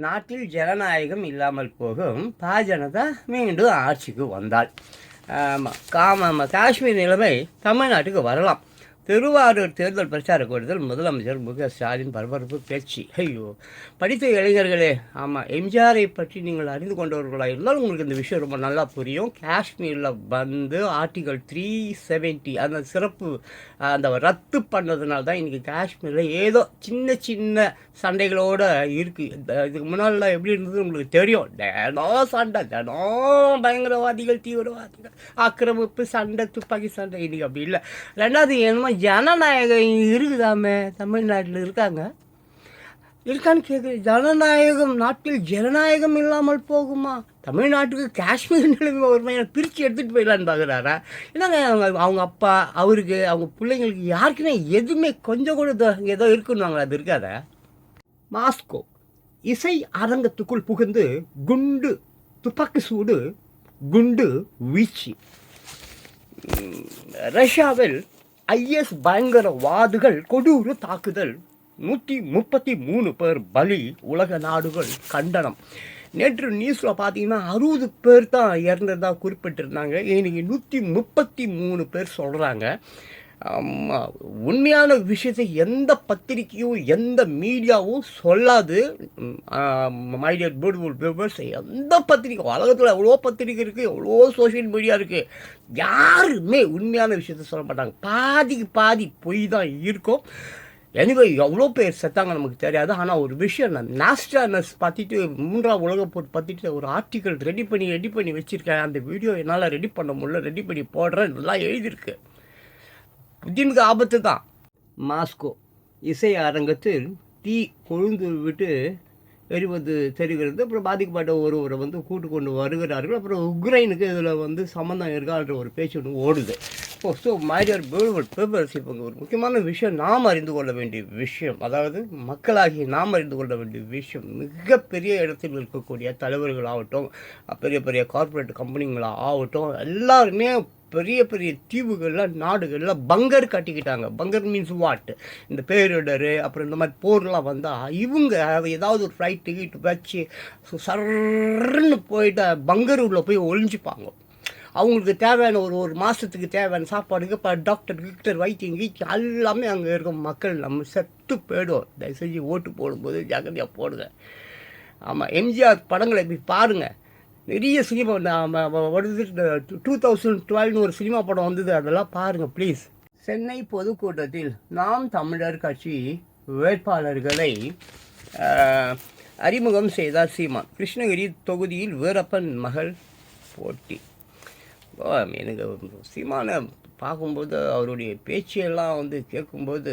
நாட்டில் ஜனநாயகம் இல்லாமல் போகும் பாஜனதா மீண்டும் ஆட்சிக்கு வந்தால் காஷ்மீர் நிலைமை தமிழ்நாட்டுக்கு வரலாம். திருவாரூர் தேர்தல் பிரச்சார கூட்டத்தில் முதலமைச்சர் ஸ்டாலின் பரபரப்பு பேச்சு. ஐயோ, படித்த இளைஞர்களே, ஆமாம், எம்ஜிஆரை பற்றி நீங்கள் அறிந்து கொண்டவர்களாக இருந்தால் உங்களுக்கு இந்த விஷயம் ரொம்ப நல்லா புரியும். காஷ்மீரில் வந்து ஆர்டிகல் 370 அந்த சிறப்பு அந்த ரத்து பண்ணதுனால தான் இன்றைக்கி காஷ்மீரில் ஏதோ சின்ன சின்ன சண்டைகளோடு இருக்குது. இதுக்கு முன்னாடிலாம் எப்படி இருந்தது உங்களுக்கு தெரியும். தினம் சண்டை, தினம் பயங்கரவாதிகள், தீவிரவாதிகள், ஆக்கிரமிப்பு சண்டை, துப்பாக்கி சண்டை. இன்றைக்கி அப்படி இல்லை. ரெண்டாவது என்னமோ ஜனநாயகம் இருக்குதாமே தமிழ்நாட்டில் இருக்கான்னு கேட்குறேன். ஜனநாயகம், நாட்டில் ஜனநாயகம் இல்லாமல் போகுமா? தமிழ்நாட்டுக்கு காஷ்மீர் நிலைமை ஒரு மையம் பிரித்து எடுத்துகிட்டு போயிடலான்னு பார்க்குறாரா? என்னங்க அவங்க அப்பா அவருக்கு அவங்க பிள்ளைங்களுக்கு யாருக்குமே எதுவுமே கொஞ்சம் கூட ஏதோ இருக்குன்னு அது இருக்காத. மாஸ்கோ இசை அரங்கத்துக்குள் புகுந்து குண்டு, துப்பாக்கி சூடு, குண்டு வீச்சு. ரஷ்யாவில் IS பயங்கரவாதிகள் கொடூர தாக்குதல், 133 பேர் பலி, உலக நாடுகள் கண்டனம். நேற்று நியூஸில் பார்த்தீங்கன்னா 60 பேர் தான் இறந்ததாக குறிப்பிட்டிருந்தாங்க. இன்னைக்கு 133 பேர் சொல்கிறாங்க. உண்மையான விஷயத்தை எந்த பத்திரிக்கையும் எந்த மீடியாவும் சொல்லாது. மை டியர் பியூட்டிஃபுல் வியூவர்ஸ், எந்த பத்திரிக்கை உலகத்தில் எவ்வளோ பத்திரிக்கை இருக்குது, எவ்வளோ சோஷியல் மீடியா இருக்குது, யாருமே உண்மையான விஷயத்த சொல்ல மாட்டாங்க. பாதிக்கு பாதி பொய் தான் இருக்கும். எனிவே எவ்வளோ பேர் செத்தாங்க நமக்கு தெரியாது. ஆனால் ஒரு விஷயம், நான் நாஸ்டானஸ் பார்த்துட்டு 3ஆம் உலகப் போர் பார்த்துட்டு ஒரு ஆர்டிக்கல் ரெடி பண்ணி வச்சுருக்கேன். அந்த வீடியோ என்னால் ரெடி பண்ண முடியல, ரெடி பண்ணி போடுறேன். நல்லா எழுதியிருக்கு. புதினுக்கு ஆபத்து தான். மாஸ்கோ இசை அரங்கத்தில் தீ கொழுந்து விட்டு எரிவது தெரிகிறது. அப்புறம் பாதிக்கப்பட்ட ஒருவரை வந்து கூட்டு கொண்டு வருகிறார்கள். அப்புறம் உக்ரைனுக்கு இதில் சம்மந்தம் இருக்கான்ற ஒரு பேச்சு ஒன்று ஓடுது. ஸோ மைடியர் பியூட்டிஃபுல் பீப்பிள்ஸ், இப்போ ஒரு முக்கியமான விஷயம் நாம் அறிந்து கொள்ள வேண்டிய விஷயம், அதாவது மக்களாகி நாம் அறிந்து கொள்ள வேண்டிய விஷயம், மிகப்பெரிய இடத்தில் இருக்கக்கூடிய தலைவர்களாகட்டும், பெரிய பெரிய கார்ப்பரேட் கம்பெனிங்களாகட்டும், எல்லாருமே பெரிய பெரிய தீவுகளில் நாடுகளில் பங்கர் கட்டிக்கிட்டாங்க. பங்கர் மீன்ஸ் வாட்? இந்த பேரிடரு அப்புறம் இந்த மாதிரி போர்லாம் வந்தால் இவங்க ஏதாவது ஒரு ஃப்ளைட் டிக்கெட் வச்சு சர்ன்னு போயிட்டு பங்கர் உள்ள போய் ஒழிஞ்சிப்பாங்க. அவங்களுக்கு தேவையான ஒரு மாதத்துக்கு தேவையான சாப்பாடுக்கு இப்போ டாக்டர் வைத்தியம் எல்லாமே அங்கே இருக்கும். மக்கள் நம்ம செத்து போய்டும். தயவுசெஞ்சு ஓட்டு போடும்போது ஜாக்கிரதையாக போடுங்க. ஆமாம், எம்ஜிஆர் படங்களை இப்படி பாருங்கள். நிறைய சினிமா வருது. 2012 ஒரு சினிமா படம் வந்தது, அதெல்லாம் பாருங்கள் ப்ளீஸ். சென்னை பொதுக்கூட்டத்தில் நாம் தமிழர் கட்சி வேட்பாளர்களை அறிமுகம் செய்தார் சீமான். கிருஷ்ணகிரி தொகுதியில் வீரப்பன் மகள் போட்டி. எனக்கு சீமானை பார்க்கும்போது, அவருடைய பேச்செல்லாம் கேட்கும்போது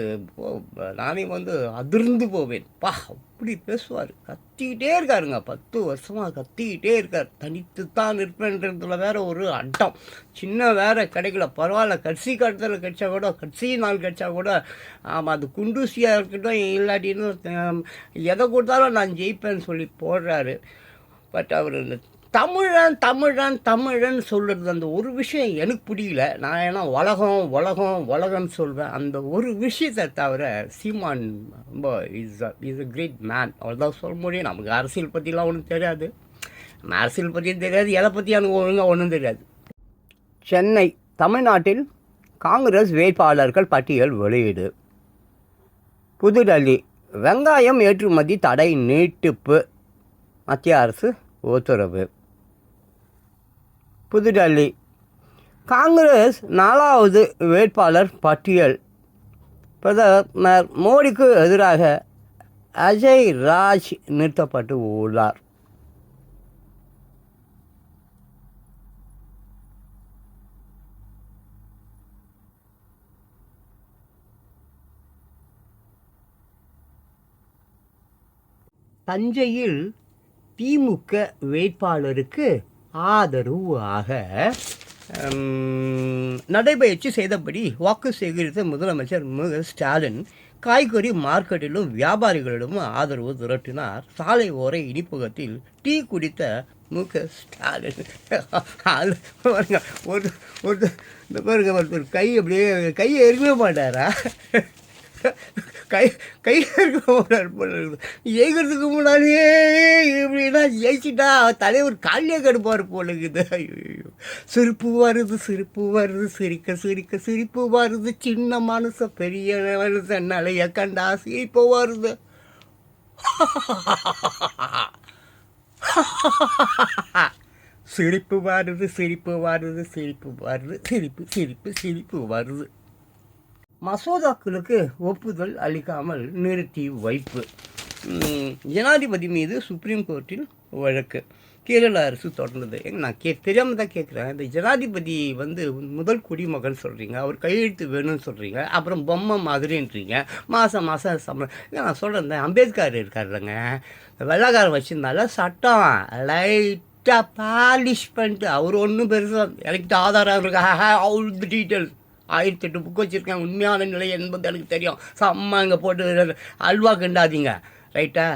நானே அதிர்ந்து போவேன். அப்படி பேசுவார். கத்திக்கிட்டே இருக்காருங்க, 10 வருஷமாக கத்திக்கிட்டே இருக்கார். தனித்துத்தான் இருப்பேன்றதுல வேற ஒரு அட்டம். சின்ன வேற கிடைக்கல, பரவாயில்ல, கட்சி கட்டத்தில் கிடைச்சா கூட, கட்சி நாள் கிடைச்சா கூட, ஆமாம், அது குண்டூசியாக இருக்கட்டும், இல்லாட்டின்னு எதை கொடுத்தாலும் நான் ஜெயிப்பேன்னு சொல்லி போடுறாரு. பட் அவர் இந்த தமிழன் சொல்கிறது அந்த ஒரு விஷயம் எனக்கு பிடிக்கல. நான் ஏன்னா உலகம்னு சொல்வேன். அந்த ஒரு விஷயத்தை தவிர சீமான் ரொம்ப இஸ் அ கிரேட் மேன். அவ்வளோதான் சொல்ல முடியும். நமக்கு அரசியல் பற்றிலாம் ஒன்றும் தெரியாது, அரசியல் பற்றியும் தெரியாது, எதை பற்றி எனக்கு ஒழுங்காக ஒன்றும் தெரியாது. சென்னை தமிழ்நாட்டில் காங்கிரஸ் வேட்பாளர்கள் பட்டியல் வெளியீடு. புதுடெல்லி வெங்காயம் ஏற்றுமதி தடை நீட்டிப்பு, மத்திய அரசு உத்தரவு. புதுடெல்லி காங்கிரஸ் 4வது வேட்பாளர் பட்டியல். பிரதமர் மோடிக்கு எதிராக அஜய் ராஜ் நிறுத்தப்பட்டு உள்ளார். தஞ்சையில் திமுக வேட்பாளருக்கு ஆதரவாக நடைபயிற்சி செய்தபடி வாக்கு சேகரித்த முதலமைச்சர் ஸ்டாலின் காய்கறி மார்க்கெட்டிலும் வியாபாரிகளிடமும் ஆதரவு திரட்டினார். சாலை ஓர இனிப்பகத்தில் டீ குடித்த ஸ்டாலின் பாருங்க, ஒரு கை அப்படியே கையை எருக்க மாட்டாரா? கை கையில் இருக்க போல இருக்குது. ஜெயிக்கிறதுக்கு முன்னாடியே இப்படின்னா ஜெயிச்சிட்டா தலைவர் காலியே கடுப்பார் போல இருக்குது. ஐயோ, சிரிப்பு வருது சிரிப்பு வருது, சிரிக்க சிரிக்க சிரிப்பு வருது, சின்ன மனுஷ பெரிய மனுஷன் நிலைய கண்டா சிரிப்பு வருது. சிரிப்பு வருது சிரிப்பு வருது சிரிப்பு வருது, சிரிப்பு சிரிப்பு சிரிப்பு வருது. மசோதாக்களுக்கு ஒப்புதல் அளிக்காமல் நிறுத்தி வைப்பு. ஜனாதிபதி மீது சுப்ரீம் கோர்ட்டில் வழக்கு. கேரள அரசு தொடர்ந்தது. நான் தெரியாமல் தான் கேட்குறேன். இந்த ஜனாதிபதி முதல் குடிமகன் சொல்கிறீங்க, அவர் கையெழுத்து வேணும்னு சொல்கிறீங்க, அப்புறம் பொம்மை மாதிரின்றீங்க, மாதம் மாதம் சம்பளம். நான் சொல்கிறேன், இந்த அம்பேத்கர் இருக்காருங்க, வெள்ளைக்காரன் வச்சுருந்தால சட்டம் லைட்டாக பாலிஷ் பண்ணிட்டு அவர் ஒன்றும் பெருசாக எனக்கு ஆதாரம் இருக்கா, ஆல் தி டீட்டெயில்ஸ் 1008 புக் வச்சுருக்கேன், உண்மையான நிலை என்பது எனக்கு தெரியும். செம்ம இங்கே போட்டு அல்வா கிண்டாதீங்க, ரைட்டா?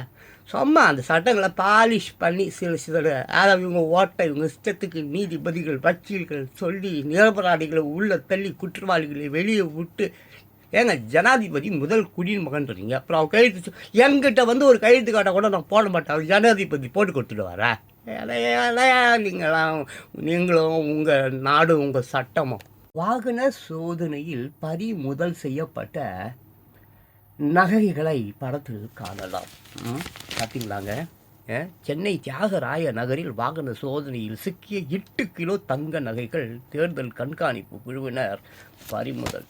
சும்மா அந்த சட்டங்களை பாலிஷ் பண்ணி சில அதாவது இவங்க ஓட்ட இவங்க இஷ்டத்துக்கு நீதிபதிகள் வக்கீல்கள் சொல்லி நிரபராதிகளை உள்ளே தள்ளி குற்றவாளிகளை வெளியே விட்டு. ஏங்க ஜனாதிபதி முதல் குடிமகன்றீங்க, அப்புறம் அவர் கையெழுத்து என்கிட்ட ஒரு கையெழுத்து காட்ட கூட நான் போட மாட்டேன், அவர் ஜனாதிபதி போட்டு கொடுத்துடுவாரா? நீங்களும் உங்கள் நாடு உங்கள் சட்டமும். வாகன சோதனையில் பறிமுதல் செய்யப்பட்ட நகைகளை படத்தில் காணலாம். பார்த்தீங்களாங்க, சென்னை தியாகராய நகரில் வாகன சோதனையில் சிக்கிய 8 கிலோ தங்க நகைகள் தேர்தல் கண்காணிப்பு குழுவினர் பறிமுதல்.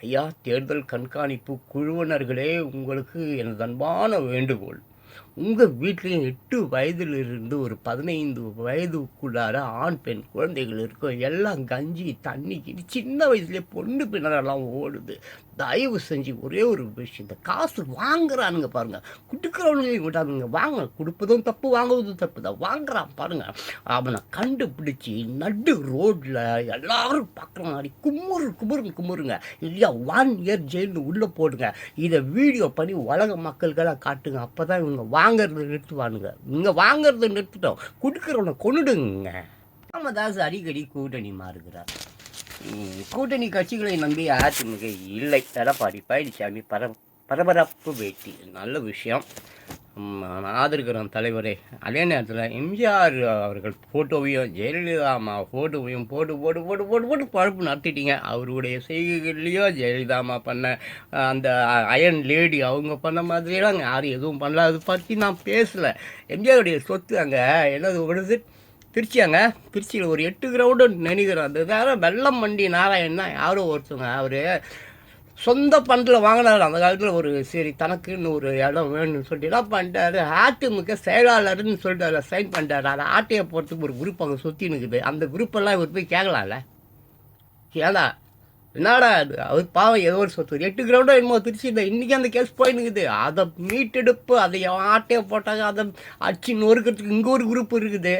ஐயா, தேர்தல் கண்காணிப்பு குழுவினர்களே, உங்களுக்கு எனது அன்பான வேண்டுகோள், உங்கள் வீட்லேயும் 8 வயதிலிருந்து ஒரு 15 வயதுக்குள்ளார ஆண் பெண் குழந்தைகள் இருக்கும். எல்லாம் கஞ்சி தண்ணிக்கு சின்ன வயசுலேயே பொண்ணு பின்னரெல்லாம் ஓடுது. தயவு செஞ்சு ஒரே ஒரு விஷயம், இந்த காசு வாங்குறானுங்க பாருங்கள், கொடுக்குறவனுங்க விட்டானுங்க. வாங்க, கொடுப்பதும் தப்பு வாங்குவதும் தப்பு தான். வாங்குறான் பாருங்கள், அவனை கண்டுபிடிச்சி நடு ரோட்டில் எல்லாரும் பார்க்குற மாதிரி குமுறுங்க இல்லையா, 1 இயர் ஜெயிலில் உள்ளே போடுங்க. இதை வீடியோ பண்ணி உலக மக்களுக்கெல்லாம் காட்டுங்க. அப்போ தான் இவங்க வாங்கிறத நிறுத்துவானுங்க. இங்கே வாங்கிறத நிறுத்திட்டோம், கொடுக்குறவனை கொண்டுடுங்க. ராமதாஸ் அடிக்கடி கூட்டணி மாறுகிறார். கூட்டணி கட்சிகளை நம்பி அதிமுக இல்லை. எடப்பாடி பழனிசாமி பரபரப்பு பேட்டி. நல்ல விஷயம், ஆதரிக்கிறோம் தலைவரே. அதே நேரத்தில் எம்ஜிஆர் அவர்கள் ஃபோட்டோவையும் ஜெயலலிதா அம்மா ஃபோட்டோவையும் போட்டு பழப்பு நடத்திட்டீங்க. அவருடைய செய்கைகள்லேயோ ஜெயலலிதா அம்மா பண்ண அந்த அயன் லேடி அவங்க பண்ண மாதிரியெல்லாம் யாரும் எதுவும் பண்ணல. அதை பற்றி நான் பேசலை. எம்ஜிஆருடைய சொத்து அங்கே என்னது விடுது திருச்சியில் ஒரு 8 கிரவுண்டு நினைக்கிறோம். அது வேறு வெள்ளம் மண்டி நாராயணன் யாரோ ஒருத்தவங்க, அவர் சொந்த பண்டில் வாங்கினார் அந்த காலத்தில். ஒரு சரி தனக்குன்னு ஒரு இடம் வேணும்னு சொல்லிட்டு என்ன பண்ணிட்டாரு, அதிமுக செயலாளர்னு சொல்லிட்டு அதில் சைன் பண்ணிட்டாரு. அதை ஆட்டையை போகிறதுக்கு ஒரு குரூப் அங்கே சுற்றி நிற்குது. அந்த குரூப்பெல்லாம் இவர் போய் கேட்கலாம்ல, ஏடா என்னடா அது, அவர் பாவம் ஏதோ ஒரு சொத்து 8 கிரவுண்டோ என்னமோ திருச்சியில் இன்றைக்கி அந்த கேஸ் போயின்னுக்குது. அதை மீட்டெடுப்பு, அதை ஆட்டையை போட்டாங்க, அதை அடிச்சு நொறுக்கிறதுக்கு இங்கே ஒரு குரூப் இருக்குது.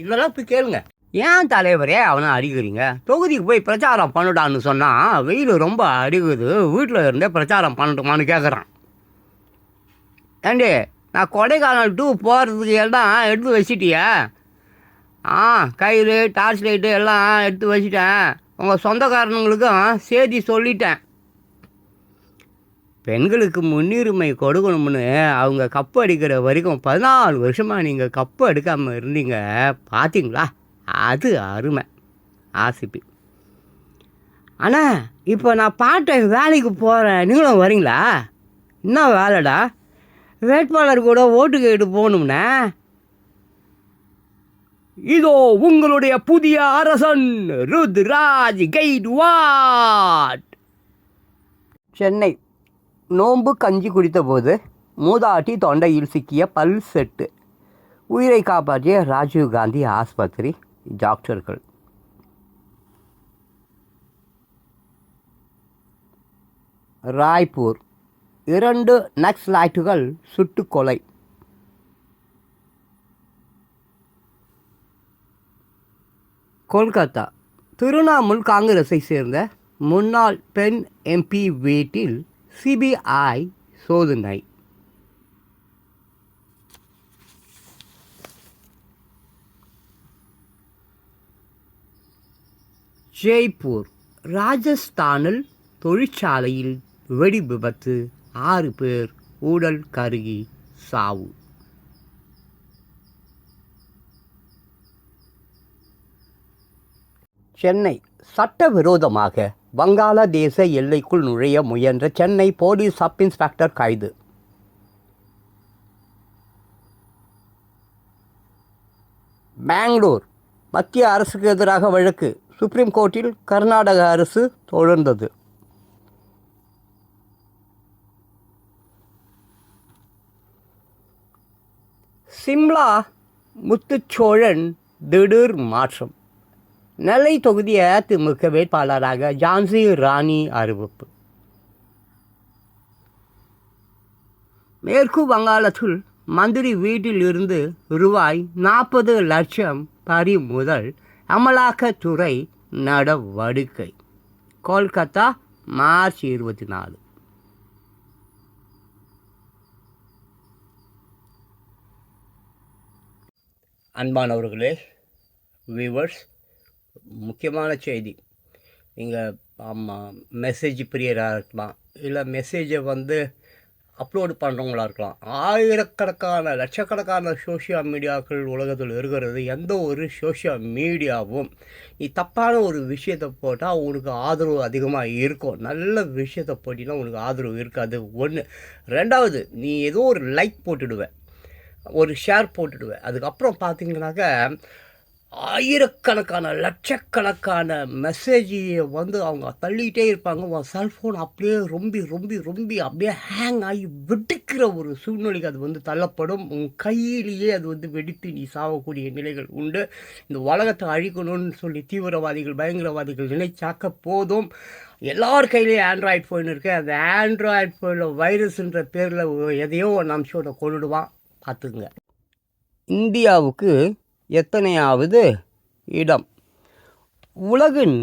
இதெல்லாம் போய் கேளுங்க. ஏன் தலைவரே அவனை அடிக்கிறீங்க? தொகுதிக்கு போய் பிரச்சாரம் பண்ணிட்டான்னு சொன்னால் வெயில் ரொம்ப அடிக்குது, வீட்டில் இருந்தே பிரச்சாரம் பண்ணட்டுமான்னு கேட்குறான். ஏண்டி, நான் கொடைக்கானல் 2 போகிறதுக்கு எல்லாம் எடுத்து வச்சிட்டியா? கயிறு டார்ச் லைட்டு எல்லாம் எடுத்து வச்சிட்டேன். உங்கள் சொந்தக்காரனுங்களுக்கும் செய்தி சொல்லிட்டேன். பெண்களுக்கு முன்னுரிமை கொடுக்கணும்னு அவங்க கப்பு அடிக்கிற வரைக்கும் 14 வருஷமாக நீங்கள் கப்பு எடுக்காமல் இருந்தீங்க பார்த்தீங்களா? அது அருமை ஆசிபி. ஆனால் இப்போ நான் பாட்டை வேலைக்கு போகிறேன், நீங்களும் வரீங்களா? என்ன வேலைடா? வேட்பாளர் கூட ஓட்டு கேட்டு போகணும்னா. இதோ உங்களுடைய புதிய அரசன் ருத்ராஜ் கைட்வாட். சென்னை நோன்பு கஞ்சி குடித்தபோது மூதாட்டி தொண்டையில் சிக்கிய பல் செட்டு. உயிரை காப்பாற்றிய ராஜீவ்காந்தி ஆஸ்பத்திரி டாக்டர்கள். ராய்ப்பூர் 2 நக்சலைட்டுகள் சுட்டுக் கொலை. கொல்கத்தா திரிணாமுல் காங்கிரஸை சேர்ந்த முன்னாள் பெண் எம்பி வீட்டில் சிபிஐ சோதனை. ஜெய்ப்பூர் ராஜஸ்தானில் தொழிற்சாலையில் வெடி விபத்து, 6 பேர் உடல் கருகி சாவு. சென்னை சட்டவிரோதமாக வங்காளதேச எல்லைக்குள் நுழைய முயன்ற சென்னை போலீஸ் சப் இன்ஸ்பெக்டர் கைது. பெங்களூர் மத்திய அரசுக்கு எதிராக வழக்கு சுப்ரீம் கோர்ட்டில் கர்நாடக அரசு தொடர்ந்தது. சிம்லா முத்துச்சோழன் திடீர் மாற்றம். நெல்லை தொகுதி அதிமுக வேட்பாளராக ஜான்சி ராணி அறிவிப்பு. மேற்கு வங்காளத்தில் மந்திரி வீட்டில் இருந்து ரூபாய் 40 லட்சம் பறிமுதல், அமலாக்கத்துறை நடவடிக்கை. கொல்கத்தா மார்ச் 24. அன்பானவர்களே, வியூவர்ஸ், முக்கியமான செய்தி. நீங்கள் மெசேஜ் பிரியராக இருக்கலாம், இல்லை மெசேஜை அப்லோடு பண்ணுறவங்களா இருக்கலாம். ஆயிரக்கணக்கான லட்சக்கணக்கான சோஷியல் மீடியாக்கள் உலகத்தில் இருக்கிறது. எந்த ஒரு சோஷியல் மீடியாவும் நீ தப்பான ஒரு விஷயத்தை போட்டால் உனக்கு ஆதரவு அதிகமாக இருக்கும், நல்ல விஷயத்தை போட்டினா உனக்கு ஆதரவு இருக்காது. ஒன்று. ரெண்டாவது, நீ ஏதோ ஒரு லைக் போட்டுடுவேன், ஒரு ஷேர் போட்டுடுவேன், அதுக்கப்புறம் பார்த்தீங்கன்னாக்க ஆயிரக்கணக்கான லட்சக்கணக்கான மெசேஜை அவங்க தள்ளிகிட்டே இருப்பாங்க. உன் செல்ஃபோன் அப்படியே ரொம்பி ரொம்பி ரொம்பி அப்படியே ஹேங் ஆகி வெடிக்கிற ஒரு சூழ்நிலைக்கு அது தள்ளப்படும். உன் கையிலேயே அது வெடித்து நீ சாகக்கூடிய நிலைகள் உண்டு. இந்த உலகத்தை அழிக்கணும்னு சொல்லி தீவிரவாதிகள் பயங்கரவாதிகள் நினைச்சாக்க போதும். எல்லார் கையிலேயும் ஆண்ட்ராய்டு ஃபோன் இருக்குது. அந்த ஆண்ட்ராய்டு ஃபோனில் வைரஸ்ன்ற பேரில் எதையோ ஒரு அம்சோட கொண்டுடுவான், பார்த்துக்குங்க. இந்தியாவுக்கு எத்தனையாவது இடம்? உலகின்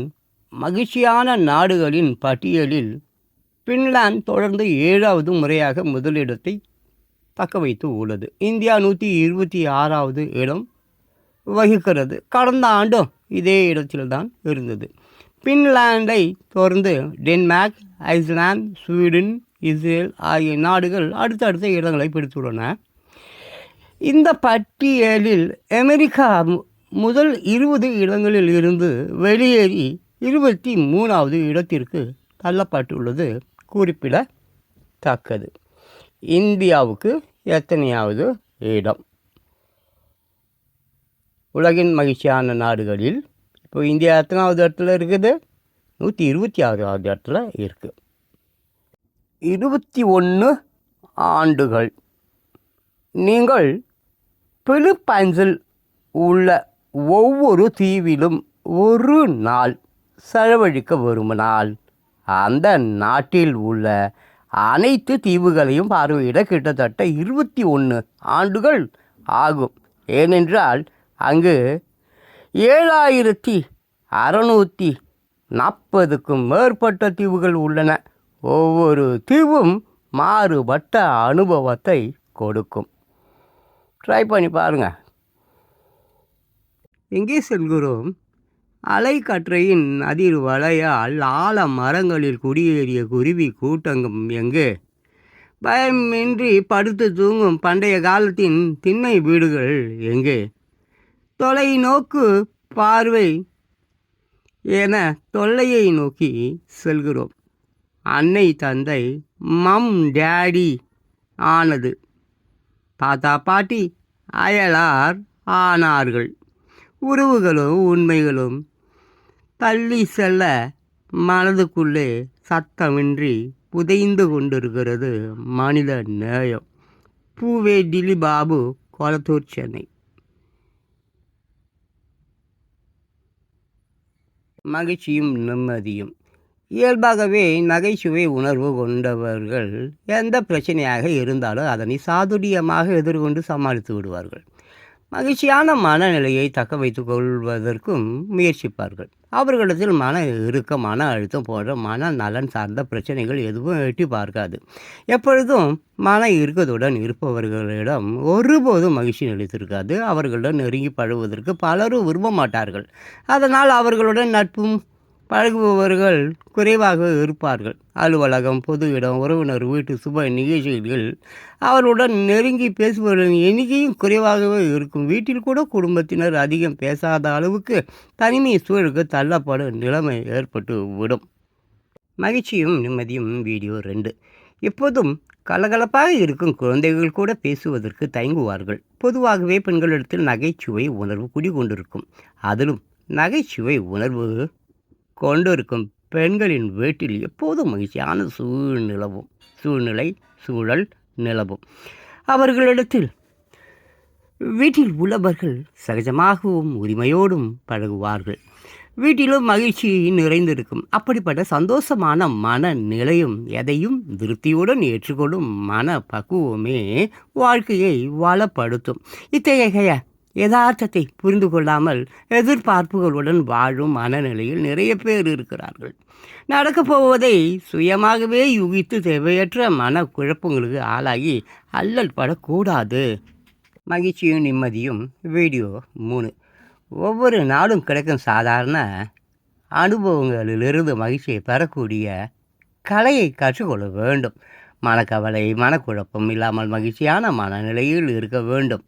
மகிழ்ச்சியான நாடுகளின் பட்டியலில் பின்லாந்து தொடர்ந்து 7வது முறையாக முதலிடத்தை தக்க வைத்து உள்ளது. இந்தியா 126வது இடம் வகிக்கிறது. கடந்த ஆண்டும் இதே இடத்தில்தான் இருந்தது. பின்லாண்டை தொடர்ந்து டென்மார்க், ஐஸ்லாந்து, ஸ்வீடன், இஸ்ரேல் ஆகிய நாடுகள் அடுத்தடுத்த இடங்களை பிடித்துள்ளன. இந்த பட்டியலில் அமெரிக்கா முதல் 20 இடங்களில் இருந்து வெளியேறி 23வது இடத்திற்கு தள்ளப்பட்டுள்ளது குறிப்பிடத்தக்கது. இந்தியாவுக்கு எத்தனையாவது இடம்? உலகின் மகிழ்ச்சியான நாடுகளில் இப்போ இந்தியா எத்தனாவது இடத்துல இருக்குது? 126வது இடத்துல இருக்குது. 21 ஆண்டுகள். நீங்கள் பிலிப்பைன்ஸில் உள்ள ஒவ்வொரு தீவிலும் ஒரு நாள் செலவழிக்க விரும்பினால் அந்த நாட்டில் உள்ள அனைத்து தீவுகளையும் பார்வையிட கிட்டத்தட்ட 21 ஆண்டுகள் ஆகும். ஏனென்றால் அங்கு 7640க்கும் மேற்பட்ட தீவுகள் உள்ளன. ஒவ்வொரு தீவும் மாறுபட்ட அனுபவத்தை கொடுக்கும். ட்ரை பண்ணி பாருங்கள். எங்கே செல்கிறோம்? அலைக்கற்றையின் அதிர் வலையால் ஆழ மரங்களில் குடியேறிய குருவி கூட்டங்கம் எங்கே? பயமின்றி படுத்து தூங்கும் பண்டைய காலத்தின் திண்ணை வீடுகள் எங்கே? தொலைநோக்கு பார்வை என தொல்லையை நோக்கி செல்கிறோம். அன்னை தந்தை மம் டேடி ஆனது, தாத்தா பாட்டி அயலார் ஆனார்கள். உறவுகளும் உண்மைகளும் தள்ளி செல்ல மனதுக்குள்ளே சத்தமின்றி புதைந்து கொண்டிருக்கிறது மனித நேயம். பூவே டிலி பாபு, கொளத்தூர், சென்னை. மகிழ்ச்சியும் நிம்மதியும். இயல்பாகவே நகைச்சுவை உணர்வு கொண்டவர்கள் எந்த பிரச்சனையாக இருந்தாலும் அதனை சாதுரியமாக எதிர்கொண்டு சமாளித்து விடுவார்கள். மகிழ்ச்சியான மனநிலையை தக்க வைத்துக் கொள்வதற்கும் முயற்சிப்பார்கள். அவர்களிடத்தில் மன இறுக்கம், மன அழுத்தம் போன்ற மன நலன் சார்ந்த பிரச்சனைகள் எதுவும் எட்டி பார்க்காது. எப்பொழுதும் மன இறுக்கத்துடன் இருப்பவர்களிடம் ஒருபோதும் மகிழ்ச்சி நிலைத்திருக்காது. அவர்களுடன் நெருங்கி பழகுவதற்கு பலரும் விரும்ப மாட்டார்கள். அதனால் அவர்களுடன் நட்பும் பழகுபவர்கள் குறைவாக இருப்பார்கள். அலுவலகம், பொது இடம், உறவினர் வீட்டு சுப நிகழ்ச்சிகளில் அவருடன் நெருங்கி பேசுபவர்களின் எண்ணிக்கையும் குறைவாகவே இருக்கும். வீட்டில் கூட குடும்பத்தினர் அதிகம் பேசாத அளவுக்கு தனிமை சூழலுக்கு தள்ளப்படும் நிலைமை ஏற்பட்டு விடும். மகிழ்ச்சியும் நிம்மதியும். வீடியோ 2. எப்போதும் கலகலப்பாக இருக்கும் குழந்தைகள் கூட பேசுவதற்கு தயங்குவார்கள். பொதுவாகவே பெண்களிடத்தில் நகைச்சுவை உணர்வு குடிகொண்டிருக்கும். அதிலும் நகைச்சுவை உணர்வு கொண்டிருக்கும் பெண்களின் வீட்டில் எப்போதும் மகிழ்ச்சியான சூழல் நிலவும். அவர்களிடத்தில் வீட்டில் உள்ளவர்கள் சகஜமாகவும் உரிமையோடும் பழகுவார்கள். வீட்டிலும் மகிழ்ச்சி நிறைந்திருக்கும். அப்படிப்பட்ட சந்தோஷமான மனநிலையும் எதையும் திருப்தியுடன் ஏற்றுக்கொள்ளும் மன பக்குவமே வாழ்க்கையை வளப்படுத்தும். இத்தகைய யதார்த்தத்தை புரிந்து கொள்ளாமல் எதிர்பார்ப்புகளுடன் வாழும் மனநிலையில் நிறைய பேர் இருக்கிறார்கள். நடக்கப் போவதை சுயமாகவே யூகித்து தேவையற்ற மன குழப்பங்களுக்கு ஆளாகி அல்லல் படக்கூடாது. மகிழ்ச்சியும் நிம்மதியும். வீடியோ 3. ஒவ்வொரு நாளும் கிடைக்கும் சாதாரண அனுபவங்களிலிருந்து மகிழ்ச்சியை பெறக்கூடிய கலையை கற்றுக்கொள்ள வேண்டும். மனக்கவலை, மனக்குழப்பம் இல்லாமல் மகிழ்ச்சியான மனநிலையில் இருக்க வேண்டும்.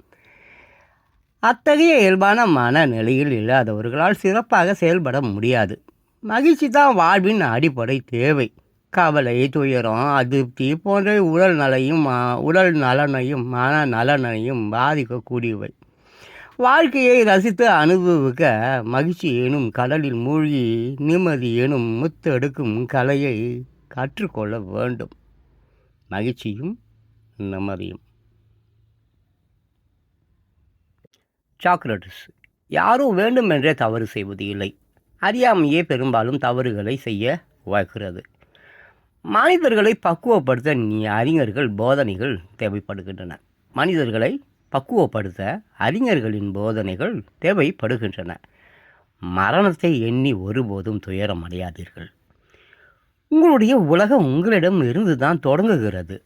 அத்தகைய இயல்பான மனநிலையில் இல்லாதவர்களால் சிறப்பாக செயல்பட முடியாது. மகிழ்ச்சி தான் வாழ்வின் அடிப்படை தேவை. கவலை, துயரம், அதிருப்தி போன்ற உடல் நலனையும் மன நலனையும் பாதிக்கக்கூடியவை. வாழ்க்கையை ரசித்து அனுபவிக்க மகிழ்ச்சி எனும் கடலில் மூழ்கி நிம்மதி எனும் முத்தெடுக்கும் கலையை கற்றுக்கொள்ள வேண்டும். மகிழ்ச்சியும் நிம்மதியும். சாக்ரட்டிஸ். யாரும் வேண்டுமென்றே தவறு செய்வது இல்லை. அறியாமையே பெரும்பாலும் தவறுகளை செய்ய வைக்கிறது. மனிதர்களை பக்குவப்படுத்த அறிஞர்கள் போதனைகள் தேவைப்படுகின்றன. மனிதர்களை பக்குவப்படுத்த அறிஞர்களின் போதனைகள் தேவைப்படுகின்றன. மரணத்தை எண்ணி ஒருபோதும் துயரம் அடையாதீர்கள். உங்களுடைய உலகம் உங்களிடம் இருந்து தான் தொடங்குகிறது.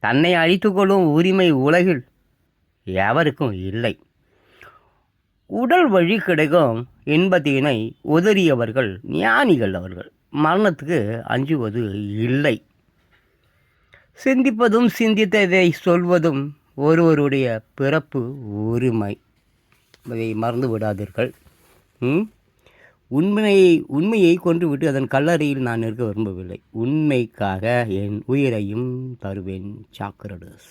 தன்னை அழித்துக்கொள்ளும் உரிமை உலகில் எவருக்கும் இல்லை. உடல் வழி கிடைக்கும் இன்பத்தினை உதறியவர்கள் ஞானிகள். அவர்கள் மரணத்துக்கு அஞ்சுவது இல்லை. சிந்திப்பதும் சிந்தித்ததை சொல்வதும் ஒருவருடைய பிறப்பு உரிமை. அதை மறந்து விடாதீர்கள். உண்மையை கொன்றுவிட்டு அதன் கல்லறையில் நான் இருக்க விரும்பவில்லை. உண்மைக்காக என் உயிரையும் தருவேன். சாக்ரட்டிஸ்.